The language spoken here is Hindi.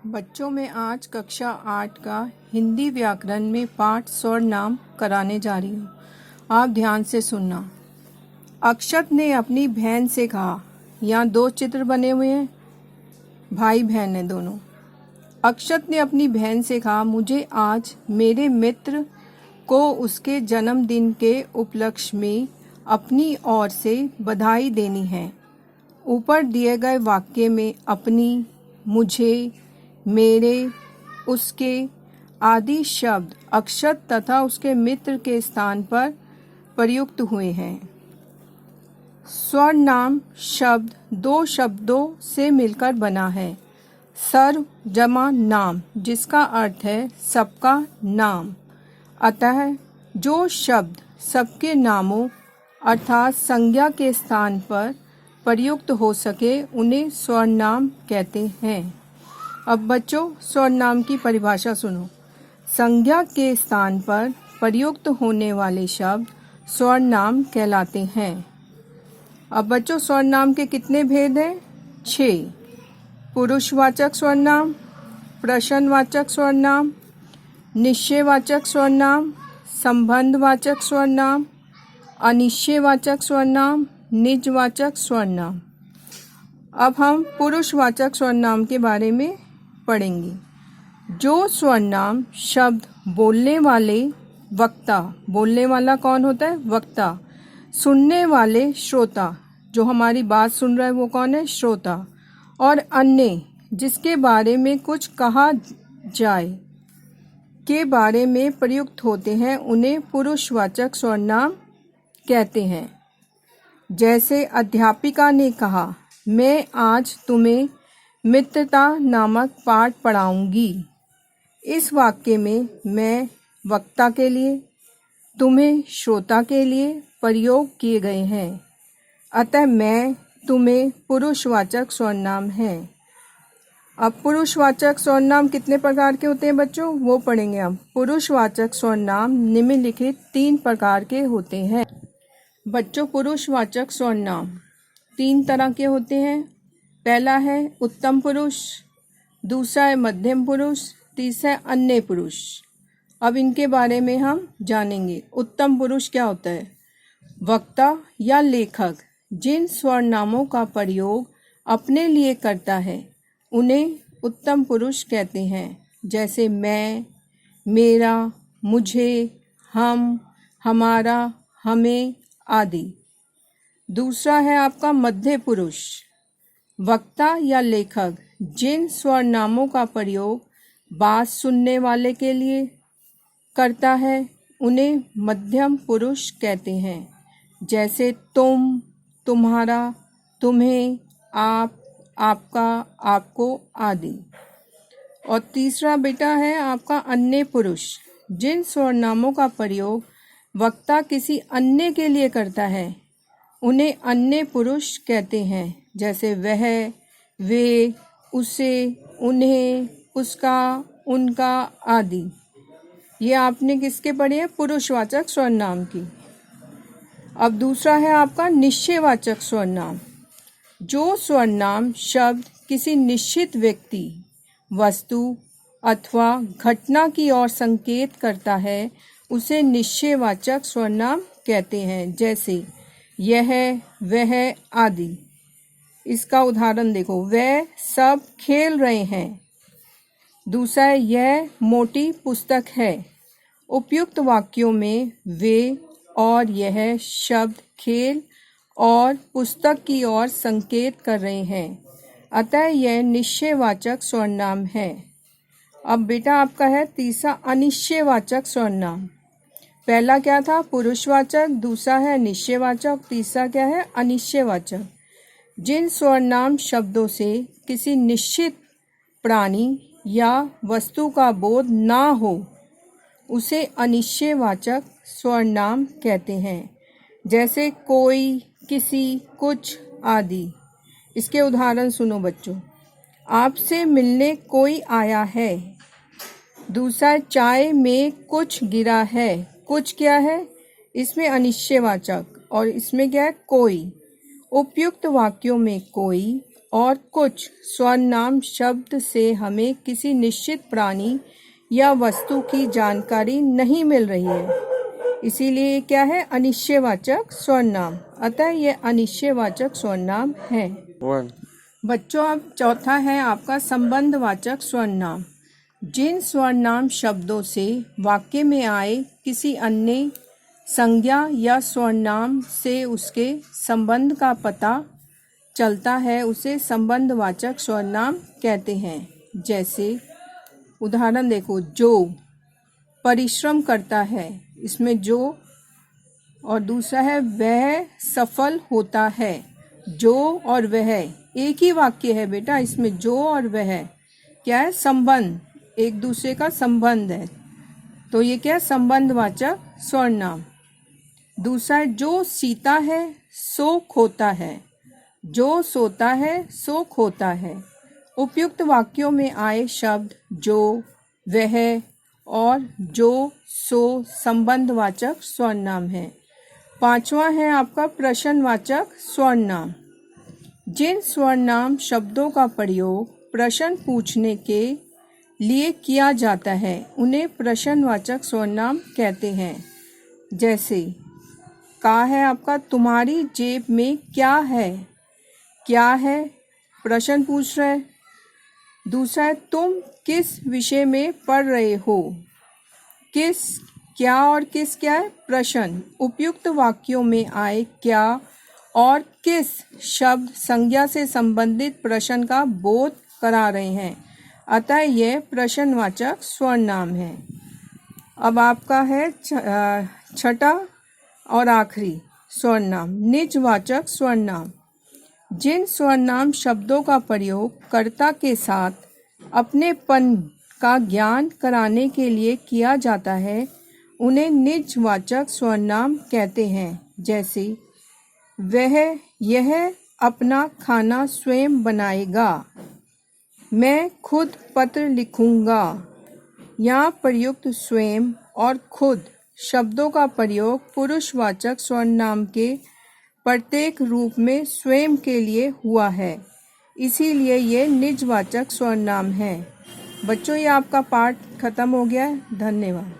बच्चों में आज कक्षा 8 का हिंदी व्याकरण में पाठ स्वर नाम कराने जा रही हूँ। आप ध्यान से सुनना। अक्षत ने अपनी बहन से कहा, यहाँ दो चित्र बने हुए हैं, भाई बहन हैं दोनों। अक्षत ने अपनी बहन से कहा, मुझे आज मेरे मित्र को उसके जन्मदिन के उपलक्ष्य में अपनी ओर से बधाई देनी है। ऊपर दिए गए वाक्य में अपनी, मुझे, मेरे, उसके आदि शब्द अक्षत तथा उसके मित्र के स्थान पर प्रयुक्त हुए हैं। स्वर नाम शब्द दो शब्दों से मिलकर बना है। सर्व जमा नाम, जिसका अर्थ है सबका नाम। अतः जो शब्द सबके नामों अर्थात संज्ञा के स्थान पर प्रयुक्त हो सके उन्हें स्वर नाम कहते हैं। अब बच्चों, स्वर नाम की परिभाषा सुनो। संज्ञा के स्थान पर प्रयुक्त होने वाले शब्द स्वर नाम कहलाते हैं। अब बच्चों, स्वर नाम के कितने भेद हैं? 6। पुरुषवाचक स्वर नाम, प्रश्नवाचक स्वर नाम, निश्चयवाचक स्वर नाम, संबंधवाचक स्वर नाम, अनिश्चयवाचक स्वर नाम, निजवाचक स्वर नाम। अब हम पुरुषवाचक स्वर नाम के बारे में पढ़ेंगे। जो स्वर नाम शब्द बोलने वाले वक्ता, बोलने वाला कौन होता है? वक्ता। सुनने वाले श्रोता, जो हमारी बात सुन रहा है वो कौन है? श्रोता। और अन्य, जिसके बारे में कुछ कहा जाए के बारे में प्रयुक्त होते हैं, उन्हें पुरुषवाचक स्वर नाम कहते हैं। जैसे अध्यापिका ने कहा, मैं आज तुम्हें मित्रता नामक पाठ पढ़ाऊंगी। इस वाक्य में मैं वक्ता के लिए, तुम्हें श्रोता के लिए प्रयोग किए गए हैं। अतः मैं तुम्हें पुरुषवाचक स्वर नाम है। अब पुरुषवाचक स्वर नाम कितने प्रकार के होते हैं बच्चों? वो पढ़ेंगे हम। पुरुषवाचक स्वर नाम निम्नलिखित 3 प्रकार के होते हैं। बच्चों, पुरुषवाचक स्वर नाम 3 तरह के होते हैं। पहला है उत्तम पुरुष, दूसरा है मध्यम पुरुष, तीसरा है अन्य पुरुष। अब इनके बारे में हम जानेंगे। उत्तम पुरुष क्या होता है? वक्ता या लेखक जिन स्वर नामों का प्रयोग अपने लिए करता है उन्हें उत्तम पुरुष कहते हैं। जैसे मैं, मेरा, मुझे, हम, हमारा, हमें आदि। दूसरा है आपका मध्य पुरुष, वक्ता या लेखक जिन स्वर नामों का प्रयोग बात सुनने वाले के लिए करता है उन्हें मध्यम पुरुष कहते हैं। जैसे तुम, तुम्हारा, तुम्हें, आप, आपका, आपको आदि। और तीसरा बेटा है आपका अन्य पुरुष, जिन स्वर नामों का प्रयोग वक्ता किसी अन्य के लिए करता है उन्हें अन्य पुरुष कहते हैं। जैसे वह, वे, उसे, उन्हें, उसका, उनका आदि। ये आपने किसके पढ़े हैं? पुरुषवाचक स्वर नाम की। अब दूसरा है आपका निश्चयवाचक स्वर नाम। जो स्वर नाम शब्द किसी निश्चित व्यक्ति, वस्तु अथवा घटना की ओर संकेत करता है उसे निश्चयवाचक स्वर नाम कहते हैं। जैसे यह, वह आदि। इसका उदाहरण देखो, वह सब खेल रहे हैं। दूसरा है यह मोटी पुस्तक है। उपयुक्त वाक्यों में वे और यह शब्द खेल और पुस्तक की ओर संकेत कर रहे हैं, अतः यह निश्चयवाचक स्वर नाम है। अब बेटा आपका है तीसरा अनिश्चयवाचक स्वर नाम। पहला क्या था? पुरुषवाचक, दूसरा है निश्चयवाचक, तीसरा क्या है? अनिश्चयवाचक। जिन स्वर नाम शब्दों से किसी निश्चित प्राणी या वस्तु का बोध ना हो उसे अनिश्चयवाचक स्वर नाम कहते हैं। जैसे कोई, किसी, कुछ आदि। इसके उदाहरण सुनो बच्चों। आपसे मिलने कोई आया है। दूसरा, चाय में कुछ गिरा है। कुछ क्या है? इसमें अनिश्चयवाचक और इसमें क्या है? कोई। उपयुक्त वाक्यों में कोई और कुछ स्वर्नाम शब्द से हमें किसी निश्चित प्राणी या वस्तु की जानकारी नहीं मिल रही है, इसीलिए ये क्या है? अनिश्चयवाचक स्वर्नाम। अतः ये अनिश्चयवाचक स्वर्नाम है। बच्चों, अब चौथा है आपका संबंधवाचक स्वर्नाम। जिन स्वर्नाम शब्दों से वाक्य में आए किसी अन्य संज्ञा या स्वर्नाम से उसके संबंध का पता चलता है, उसे संबंधवाचक स्वर्नाम कहते हैं। जैसे उदाहरण देखो, जो परिश्रम करता है, इसमें जो, और दूसरा है वह सफल होता है। जो और वह एक ही वाक्य है बेटा, इसमें जो और वह क्या है? संबंध, एक दूसरे का संबंध है, तो ये क्या है? संबंधवाचक स्वर्नाम। दूसरा है जो सीता है सो खोता है। जो सोता है सो खोता है। उपयुक्त वाक्यों में आए शब्द जो, वह और जो, सो संबंधवाचक स्वर्नाम है। पांचवा है आपका प्रश्नवाचक स्वर्नाम। जिन स्वर्नाम शब्दों का प्रयोग प्रश्न पूछने के लिए किया जाता है, उन्हें प्रश्नवाचक स्वर्नाम कहते हैं। जैसे का है आपका, तुम्हारी जेब में क्या है? क्या है? प्रश्न पूछ रहे। दूसरा है तुम किस विषय में पढ़ रहे हो? किस, क्या और किस क्या है? प्रश्न। उपयुक्त वाक्यों में आए क्या और किस शब्द संज्ञा से संबंधित प्रश्न का बोध करा रहे हैं, अतः यह प्रश्नवाचक स्वर्नाम है। अब आपका है छठा और आखिरी स्वर्नाम, निजवाचक स्वर्नाम। जिन स्वर्नाम शब्दों का प्रयोग कर्ता के साथ अपनेपन का ज्ञान कराने के लिए किया जाता है, उन्हें निजवाचक स्वर्नाम कहते हैं। जैसे वह, यह अपना खाना स्वयं बनाएगा। मैं खुद पत्र लिखूंगा। यहाँ प्रयुक्त स्वयं और खुद शब्दों का प्रयोग पुरुषवाचक स्वर्नाम के प्रत्येक रूप में स्वयं के लिए हुआ है, इसीलिए ये निजवाचक स्वर्नाम है। बच्चों, ये आपका पाठ खत्म हो गया है। धन्यवाद।